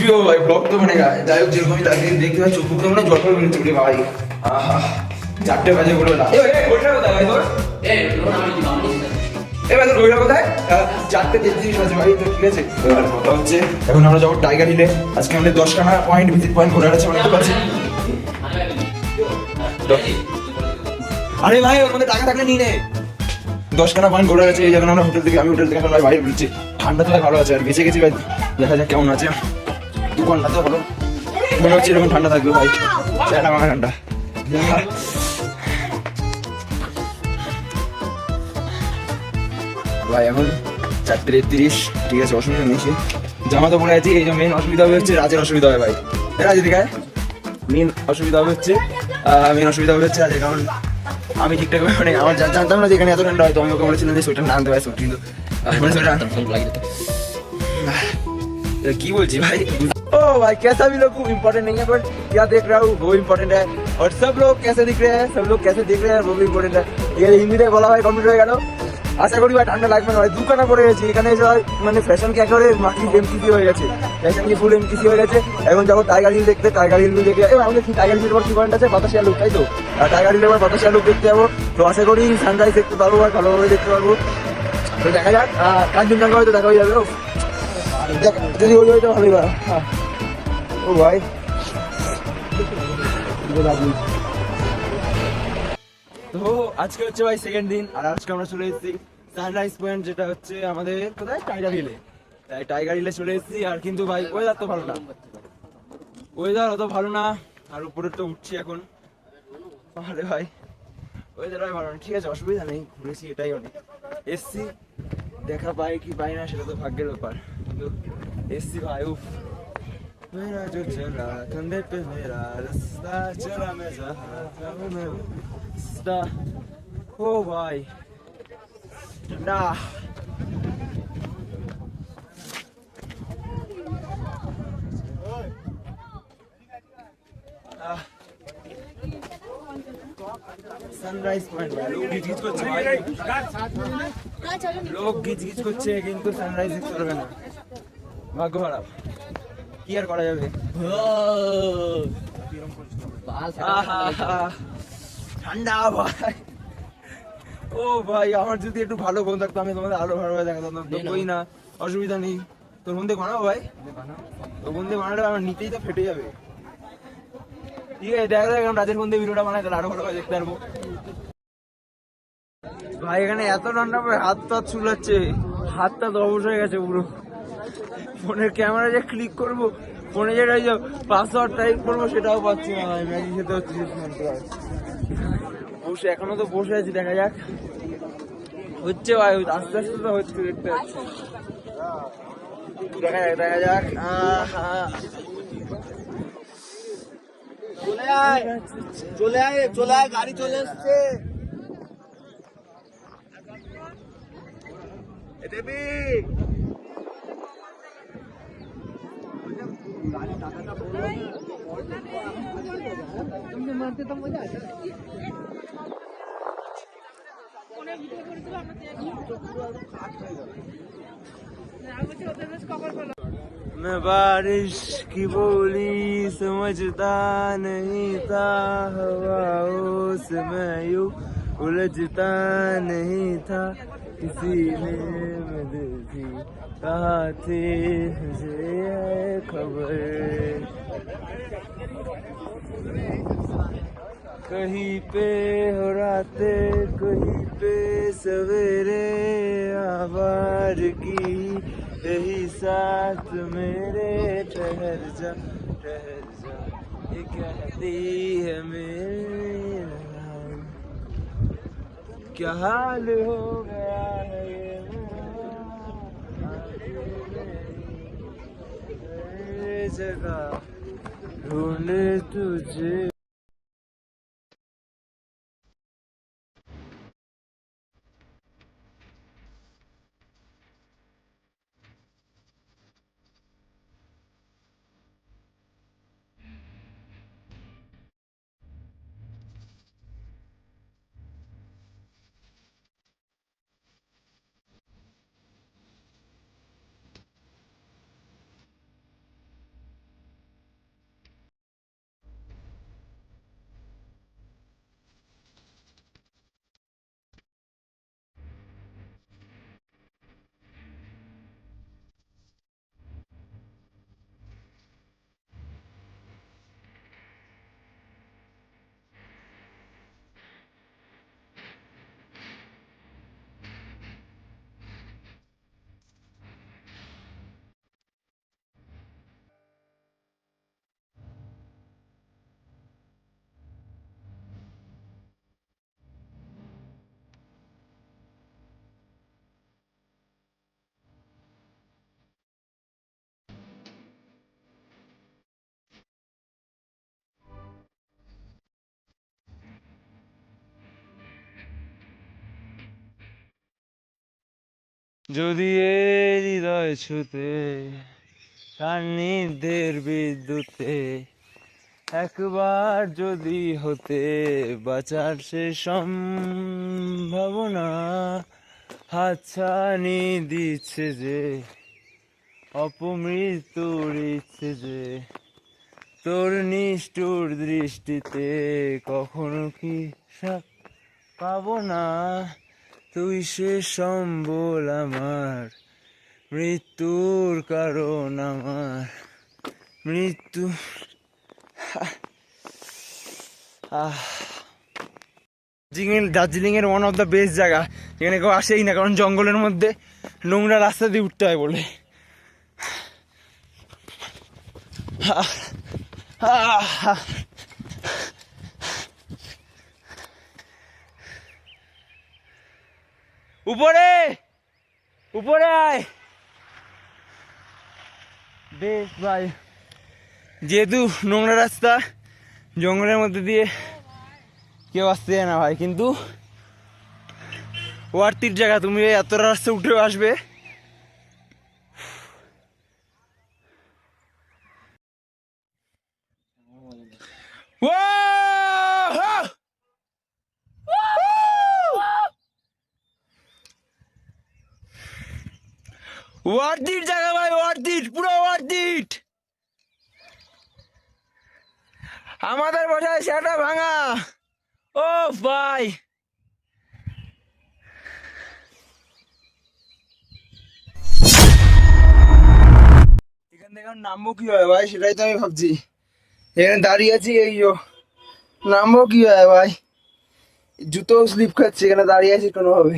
भी हो भाई, ब्लॉग तो बनेगा। যাই হোক, যেরকমই তাকে দেখতে ভাই চোখ মুখে মনে জল করে চলে ভাই। আহা, 4টে বাজে বলে না। ঘড়িটা কোথায় ভাই তোর? ভাই তোর ঘড়িটা কোথায়? 4:33 বাজে ভাই। তো ঠিক আছে, এবার কথা হচ্ছে এখন আমরা যাবো টাইগার হিলে। আজকে আমাদের 10খানা পয়েন্ট, ভিজিট পয়েন্ট ঘোরার আছে অনেক আছে। আরে ভাই ওর মধ্যে টাকা থাকলে নিয়ে নে। 10খানা পয়েন্ট ঘোরার আছে। এই যখন আমরা হোটেল থেকে, আমি হোটেল থেকে এখন ভাই বাইরে বেরোচ্ছি। ঠান্ডা তো ভালো আছে, আর বেঁচে গেছি ভাই। দেখা যাক কেমন আছে। 2 ঘন্টা তো হলো, মনে হচ্ছে এরকম ঠান্ডা থাকবে ভাই। ঠান্ডা মানে ঠান্ডা ভাই। এখন 4:33, ঠিক আছে, অসুবিধা নেই। সে জামা তো পরে আছি। এই যে মেন অসুবিধা হচ্ছে রাজের অসুবিধা হয় ভাই। রাজ দিকে মেন অসুবিধা হচ্ছে রাজের, কারণ আমি ঠিকঠাক মানে আমার জানতাম না যে এখানে এত ঠান্ডা হয়। তো আমি ওকে বলেছিলাম যে সোয়েটার না আনতে পারে, কিন্তু কি বলছি ভাই। ओ भाई कैसा भी लोग इम्पोर्टेंट नहीं है, बट क्या देख रहा हूँ वो इम्पोर्टेंट है। और सब लोग कैसे दिख रहे हैं, सब लोग कैसे देख रहे हैं वो भी इम्पोर्टेंट है। ये হিন্দিতে বলা হয় কমপ্লিট হয়ে গেল। আশা করি ভাই ঠান্ডা লাগবে না ভাই। 2 কানা পড়ে গেছি এখানে এসে ভাই, মানে ফ্যাশন কে করে মাটি এমটিসি হয়ে গেছে। ফ্যাশন কি ফুল এমটিসি হয়ে গেছে। এখন যাবো টাইগার হিল দেখতে। টাইগার হিল দেখে আমাদের কি টাইগার হিলের পর কি পয়েন্ট আছে, বাতাসিয়া লুক, তাই তো। আর টাইগার হিলের পর বাতাসিয়া লুক দেখতে যাবো। তো আশা করি সানরাইজ দেখতে পারবো আর ভালোভাবে দেখতে পারবো। তো দেখা যাক, কাঞ্চনজঙ্ঘা হয়তো দেখা হয়ে যাবে। যদি ওই হয়তো ভালোই বা। ও ভাই তো আজকে হচ্ছে ভাই সেকেন্ড দিন, আর আজকে আমরা চলে এসেছি সানরাইজ পয়েন্ট, যেটা হচ্ছে আমাদের কোথায়, টাইগার হিলে। তাই টাইগার হিলে চলে এসেছি। আর কিন্তু ভাই ওয়েদার তো ভালো না, ওয়েদার অত ভালো না। আর উপরে তো উঠছি এখন। আরে ভাই ওয়েদার ভাই ভালো না, ঠিক আছে, অসুবিধা নেই, ঘুরেছি এটাই অনেক। এসছি, দেখা পাই কি পাই না সেটা তো ভাগ্যের ব্যাপার, কিন্তু এসছি ভাই। উফ, मेरा जो चला कंधे पे मेरा रास्ता चला, मैं जहाँ जाऊँ मैं वो रास्ता। ओ भाई ठंडा। সানরাইজ পয়েন্ট ভাই, লোক গিজ গিজ করছে ভাই, লোক গিজ গিজ করছে, কিন্তু সানরাইজ দেখতে পারবে না। ভাগ্য খারাপ, কি আর করা যাবে। ঠান্ডা ভাই। ও ভাই আমার যদি একটু ভালো ফোন থাকতো আমি তোমাদের আরো ভালোভাবে দেখাতাম। তো কই না, অসুবিধা নেই। তোর ফোন দিয়ে বানাবো ভাই, তোর ফোন দিয়ে বানালে আমার নিতেই তো ফেটে যাবে। ঠিক আছে, দেখা যাক রাজের ফোন দিয়ে ভিডিওটা বানাই, তাহলে আরো ভালোভাবে দেখতে পারবো। ভাই এখানে এত ঠান্ডা পড়ে হাত টাত চুলাচ্ছে, হাতটা তো অবশ হয়ে গেছে পুরো। ফোনের ক্যামেরা যে ক্লিক করবো, ফোনে যেটা পাসওয়ার্ড টাইপ করবো সেটাও পাচ্ছি না ভাই। ম্যাগি খেতে হচ্ছে বসে, এখনো তো বসে আছি, দেখা যাক। হচ্ছে ভাই, আস্তে আস্তে তো হচ্ছে, দেখতে পাচ্ছি। দেখা যাক দেখা যাক। চলে আয় চলে আয় চলে আয়, গাড়ি চলে এসছে। দেবী মারতে তো মজা আছে। मैं बारिश की बोली समझता नहीं था, हवाओं से मैं यूं उलझता नहीं था, इसीलिए मैं दिल थी कहा थी मुझे ये खबर। कहीं पे हो राते, कहीं पे सवेरे, आवार की यही साथ मेरे। ठहर जा ये कहती है मेरी क्या हाल हो गया है ये जगह ढूंढे तुझे। যদি এ হৃদয় ছুতে সান্নিধ্যের বিদ্যুতে একবার যদি হতে বাঁচার সে সম্ভাবনা হাতছানি দিচ্ছে যে অপমৃত্যুর ইচ্ছে যে তোর নিষ্ঠুর দৃষ্টিতে কখনো কি পাবো না তুই সে সম্বল আমার মৃত্যুর কারণ আমার মৃত্যু দার্জিলিং এর ওয়ান অফ দ্য বেস্ট জায়গা, এখানে কেউ আসেই না কারণ জঙ্গলের মধ্যে নোংরা রাস্তা দিয়ে উঠতে হয় বলে। উপরে উপরে আয় বেশ ভাই, যেহেতু নোংরা রাস্তা জঙ্গলের মধ্যে দিয়ে কেউ আসতে যায় না ভাই, কিন্তু ওয়ার্থির জায়গা, তুমি এত রাস্তা উঠেও আসবে। ওয়ার্থির জায়গা ভাই, ওয়ার্থিট, পুরো ওয়ার্থিট। আমাদের বসায় সেটা ভাঙা, ও ভাই এখান থেকে নামবো কি হয় ভাই, সেটাই তো আমি ভাবছি। এখানে দাঁড়িয়ে আছি, এই নামবো কি হয় ভাই, জুতো স্লিপ খাচ্ছে, এখানে দাঁড়িয়ে আছি কোনোভাবে,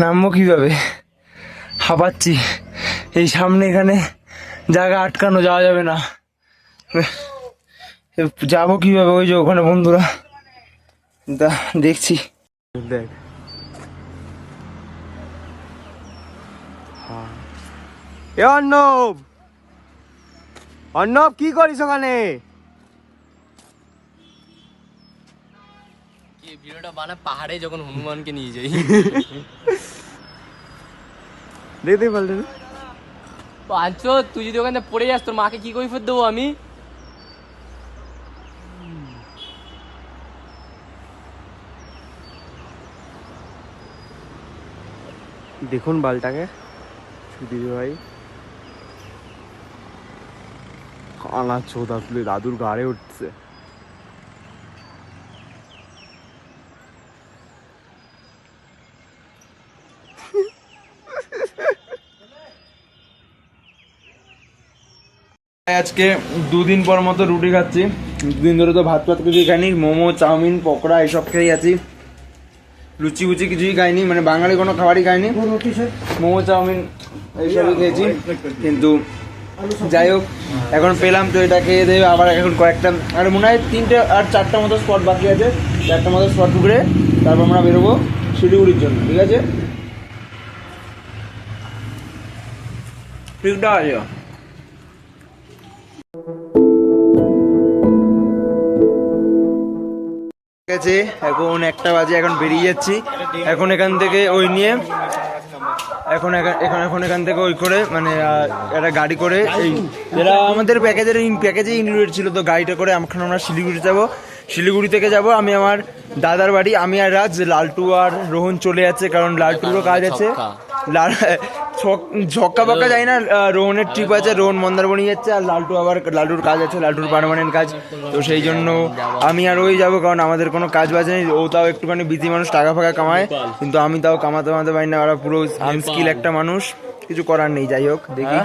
নামবো কিভাবে, হাঁপাচ্ছি। এই সামনে এখানে জায়গা আটকানো, যাওয়া যাবে না, যাবো কিভাবে, ওই যে ওখানে বন্ধুরা দেখছি। দেখ অর্ণব, অর্ণব কি করিস ওখানে? কি ভিডিওটা বানা পাহাড়ে যখন হনুমানকে নিয়ে যাই। দেখতে পারলে পাঁচশো, তুই যদি ওখানে পড়ে যাস তোর মাকে কি কৈফিয়ত দেবো আমি? দেখুন বালটাকে দিদি ভাই, কানা চোদ আসলে দাদুর গাড়ে উঠছে। আজকে দুদিন পর মতো রুটি খাচ্ছি, দুদিন ধরে তো ভাত কিছু খাইনি, মোমো চাউমিন পকোড়া এইসব খেয়েই আছি, লুচি উচি কিছুই খাইনি, মানে বাঙালি কোনো খাবারই খাইনি, মোমো চাউমিন এইসবই খেয়েছি। কিন্তু যাই হোক, এখন পেলাম তো এটা খেয়ে দেবে, আবার এখন কয়েকটা আর মনে হয় 3টে আর 4টা মতো স্পট বাকি আছে, 4টা মতো স্পট ঘুরে তারপর আমরা বেরোবো শিলিগুড়ির জন্য, ঠিক আছে? ঠিকঠাক আছে। গেছে এখন 1টা বাজে, এখন বেরিয়ে যাচ্ছি, এখন এখান থেকে ওই নিয়ে এখন এখান থেকে ওই করে মানে একটা গাড়ি করে, এই এরা আমাদের প্যাকেজে ইনক্লুডেড ছিল, তো গাড়িটা করে এখন আমরা শিলিগুড়ি যাবো। শিলিগুড়ি থেকে যাব আমি আমার দাদার বাড়ি, আমি আর রাজ, লালটু আর রোহন চলে যাচ্ছে কারণ লালটুরও কাজ আছে, ঝক্কা পাক্কা যাই না, রোহনের ট্রিপ আছে, রোহন মন্দারমণি যাচ্ছে, আর লালটুর কাজ আছে, লালটুর পার্মানেন্ট কাজ, তো সেই জন্য আমি আর ওই যাবো, কারণ আমাদের কোনো কাজ বাজ নেই। ও তাও একটুখানি বিজি মানুষ, টাকা ফাঁকা কামায়, কিন্তু আমি তাও কামাতে পারি না, ওরা পুরো আনস্কিল একটা মানুষ, কিছু করার নেই। যাই হোক দেখি